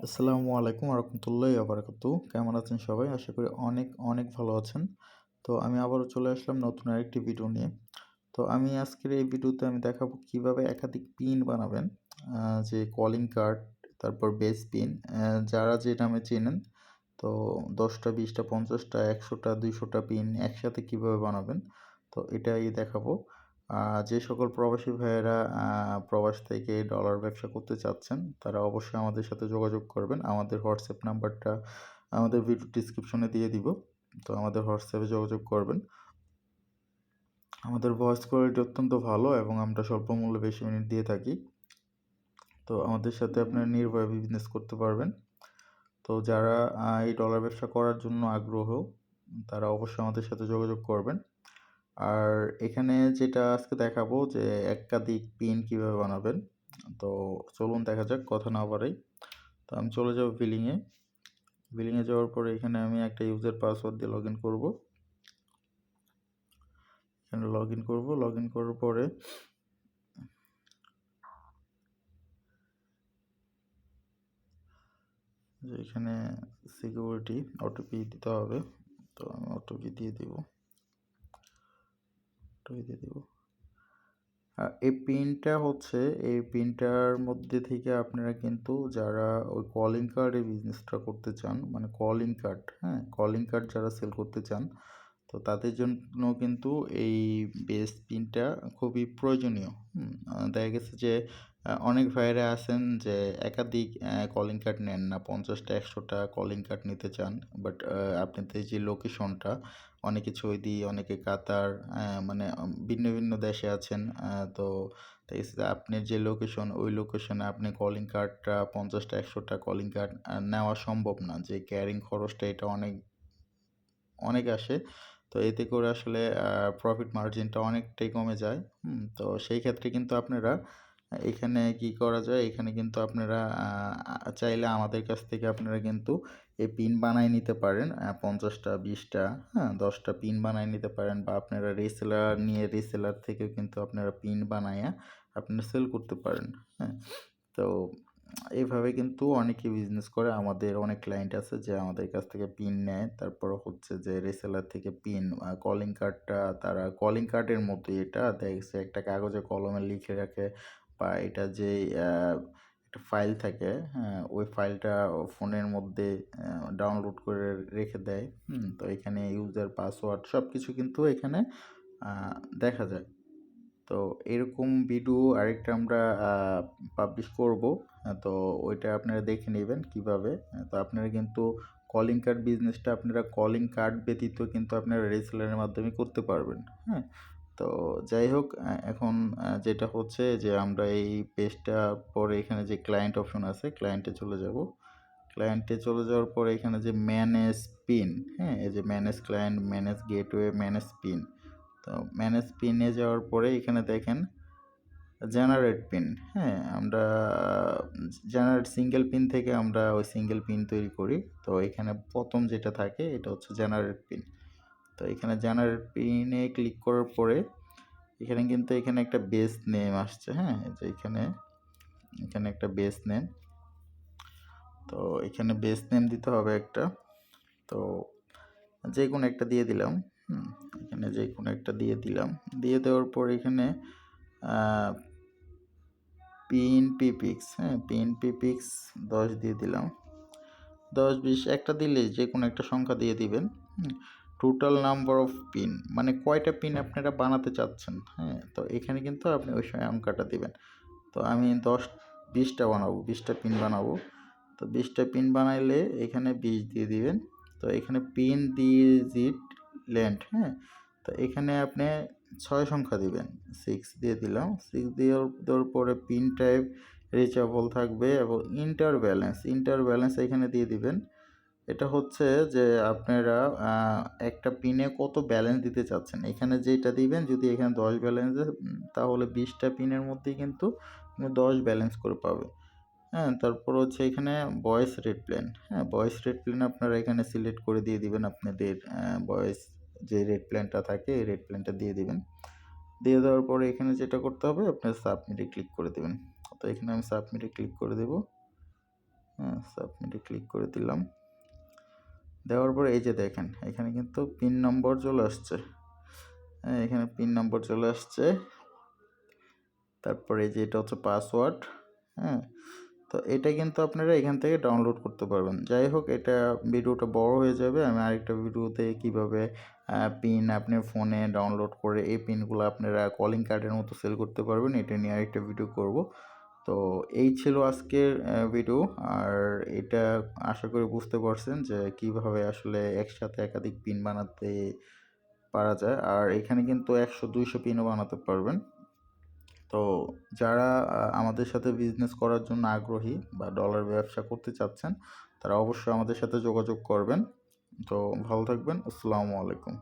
আসসালামু আলাইকুম রহমতুল্লাহি বারাকাতু। কেমন আছেন সবাই? আশা করি অনেক অনেক ভালো আছেন। তো আমি আবারও চলে আসলাম নতুন আরেকটি ভিডিও নিয়ে। তো আমি আজকের এই ভিডিওতে দেখাবো কিভাবে একাধিক পিন বানাবেন। যে কলিং কার্ড, তারপর বেস পিন, যারা যে নামে চেনেন। তো ১০ টা, ২০ টা, ৫০ টা, ১০০ টা, ২০০ টা পিন একসাথে কিভাবে বানাবেন, তো এটাই দেখাবো। যে সকল প্রবাসী ভাইয়েরা প্রবাস থেকে ডলার ব্যবসা করতে চাচ্ছেন, তারা অবশ্যই আমাদের সাথে যোগাযোগ করবেন। আমাদের হোয়াটসঅ্যাপ নাম্বারটা আমাদের ভিডিও ডেসক্রিপশনে দিয়ে দিব। তো আমাদের হোয়াটসঅ্যাপে যোগাযোগ করবেন। আমাদের ভয়েস কোয়ালিটি অত্যন্ত ভালো এবং আমরা স্বল্প মূল্যে বেশি মিনিট দিয়ে থাকি। তো আমাদের সাথে আপনারা নির্ভয়ে বিজনেস করতে পারবেন। তো যারা এই ডলার ব্যবসা করার জন্য আগ্রহ, তারা অবশ্যই আমাদের সাথে যোগাযোগ করবেন। আর এখানে যেটা আজকে দেখাবো যে একাধিক পিন কিভাবে বানাবেন। তো চলুন দেখা যাক, কথা না বাড়াই। তো আমি চলে যাব বিলিংয়ে। বিলিংয়ে যাওয়ার পরে এখানে আমি একটা ইউজার পাসওয়ার্ড দিয়ে লগ ইন করবো। এখানে লগ ইন করবো। লগ ইন করার পরে যে এখানে সিকিউরিটি ওটিপি দিতে হবে। তো আমি ওটিপি দিয়ে দিব। এই পিনটা হচ্ছে, এই পিনটার মধ্যে থেকে আপনারা কিন্তু যারা ওই কলিং কার্ডের বিজনেসটা করতে চান, মানে কলিং কার্ড, হ্যাঁ, কলিং কার্ড যারা সেল করতে চান, তো তাদের জন্য কিন্তু এই বেস পিনটা খুবই প্রয়োজনীয়। দেখা গেছে যে অনেক ভাইয়েরা আছেন যে একাধিক কলিং কার্ড নেন না, ৫০টা ১০০টা কলিং কার্ড নিতে চান, বাট আপনাদের যে লোকেশনটা, অনেকে সৌদি, অনেকে কাতার, মানে ভিন্ন ভিন্ন দেশে আছেন। তো দেখা গেছে যে আপনার যে লোকেশন, ওই লোকেশনে আপনি কলিং কার্ডটা ৫০টা ১০০টা কলিং কার্ড নেওয়া সম্ভব না। যে ক্যারিং খরচটা এটা অনেক অনেক আসে। তো এতে করে আসলে প্রফিট মার্জিনটা অনেকটাই কমে যায়। তো সেই ক্ষেত্রে কিন্তু আপনারা এখানে কি করা যায়, এখানে কিন্তু আপনারা চাইলে আমাদের কাছ থেকে আপনারা কিন্তু এই পিন বানায় নিতে পারেন। ৫০টা, ২০টা, হ্যাঁ, ১০টা পিন বানায় নিতে পারেন, বা আপনারা রিসেলার নিয়ে রিসেলার থেকেও কিন্তু আপনারা পিন বানায়া আপনারা সেল করতে পারেন। হ্যাঁ, তো এইভাবে কিন্তু অনেকে বিজনেস করে। আমাদের অনেক ক্লায়েন্ট আছে যে আমাদের কাছ থেকে পিন নেয়, তারপর হচ্ছে যে রিসেলার থেকে পিন, কলিং কার্ডটা তারা কলিং কার্ডের মতোই, এটা দেখছে একটা কাগজে কলমে লিখে রাখে, বা এটা যে একটা ফাইল থাকে, হ্যাঁ, ওই ফাইলটা ফোনের মধ্যে ডাউনলোড করে রেখে দেয়। তো এখানে ইউজার পাসওয়ার্ড সব কিছু কিন্তু এখানে দেখা যায়। তো এরকম ভিডিও আরেকটা আমরা পাবলিশ করব। তো ওইটা আপনারা দেখে নেবেন কিভাবে। তো আপনারা কিন্তু কলিং কার্ড বিজনেসটা আপনারা কলিং কার্ড ব্যতীত কিন্তু আপনারা রিসেলারের মাধ্যমে করতে পারবেন। হ্যাঁ, তো যাই হোক, এখন যেটা হচ্ছে যে আমরা এই পেজটা পরে এখানে যে ক্লায়েন্ট অপশন আছে, ক্লায়েন্টে চলে যাব। ক্লায়েন্টে চলে যাওয়ার পরে এখানে যে ম্যানেজ পিন, হ্যাঁ, এই যে manage client, manage gateway, manage pin. তো ম্যানেজ পিনে যাওয়ার পরে এখানে দেখেন জেনারেট পিন। হ্যাঁ, আমরা জেনারেট সিঙ্গেল পিন থেকে আমরা ওই সিঙ্গেল পিন তৈরি করি। তো এখানে প্রথম যেটা থাকে এটা হচ্ছে জেনারেট পিন। তো এখানে জেনারেট পিনে ক্লিক করার পরে এখানে কিন্তু এখানে একটা বেস নেম আসছে। হ্যাঁ, যে এখানে এখানে একটা বেস নেম। তো এখানে বেস নেম দিতে হবে একটা। তো যে কোনো একটা দিয়ে দিলাম। এখানে যে কোনো একটা দিয়ে দিলাম। দিয়ে দেওয়ার পর এখানে পিন পিপিক্স, হ্যাঁ, পিন পিপিক্স 10 দিয়ে দিলাম। 10, 20 একটা দিলেই যে কোনো একটা সংখ্যা দিয়ে দিবেন। টোটাল নাম্বার অফ পিন, মানে কয়টা পিন আপনারা বানাতে চাচ্ছেন। হ্যাঁ, তো এখানে কিন্তু আপনি ওই সংখ্যাটা দিবেন। তো আমি 10, 20টা বানাবো, 20টা পিন বানাবো। তো 20টা পিন বানাইলে এখানে 20 দিয়ে দিবেন। তো এখানে পিন ডিজিট লেন্থ, হ্যাঁ, তো এখানে আপনি 6 সংখ্যা দিবেন। 6 দিয়ে দিলাম। 6 দেওয়ার পরে পিন টাইপ রিচেবল থাকবে এবং ইন্টার ব্যালেন্স এখানে দিয়ে দিবেন। এটা হচ্ছে যে আপনারা একটা পিনে কত ব্যালেন্স দিতে চাচ্ছেন, এখানে যেটা দিবেন। যদি এখানে 10 ব্যালেন্স দেন, তাহলে 20টা পিনের মধ্যেই কিন্তু 10 ব্যালেন্স করে পাবে। হ্যাঁ, তারপর হচ্ছে এখানে ভয়েস রেট প্ল্যান। হ্যাঁ, ভয়েস রেট প্ল্যান আপনারা এখানে সিলেক্ট করে দিয়ে দিবেন আপনাদের ভয়েস যে রেট প্ল্যানটা থাকে, এই রেট প্ল্যানটা দিয়ে দিবেন। দিয়ে দেওয়ার পরে এখানে যেটা করতে হবে, আপনার সাবমিটে ক্লিক করে দেবেন। তো এখানে আমি সাবমিটে ক্লিক করে দেব। হ্যাঁ, সাবমিটে ক্লিক করে দিলাম। দেওয়ার পরে এই যে দেখেন এখানে কিন্তু পিন নম্বর চলে আসছে। হ্যাঁ, এখানে পিন নম্বর চলে আসছে। তারপরে এই যে এটা হচ্ছে পাসওয়ার্ড। হ্যাঁ, তো এটা কিন্তু আপনারা এখান থেকে ডাউনলোড করতে পারবেন। যাই হোক, এটা ভিডিওটা বড় হয়ে যাবে। আমি আরেকটা ভিডিওতে কিভাবে পিন আপনার ফোনে ডাউনলোড করে এই পিনগুলো আপনারা কলিং কার্ডের মতো সেল করতে পারবেন, এটা নিয়ে আরেকটা ভিডিও করব। তো এই ছিল আজকের ভিডিও। আর এটা আশা করি বুঝতে পারছেন যে কিভাবে আসলে একসাথে একাধিক পিন বানাতে পারা যায়। আর এখানে কিন্তু 100-200 পিনও বানাতে পারবেন। তো যারা আমাদের সাথে বিজনেস করার জন্য আগ্রহী বা ডলার ব্যবসা করতে চাচ্ছেন, তারা অবশ্যই আমাদের সাথে যোগাযোগ করবেন। তো ভালো থাকবেন। আসসালামু আলাইকুম।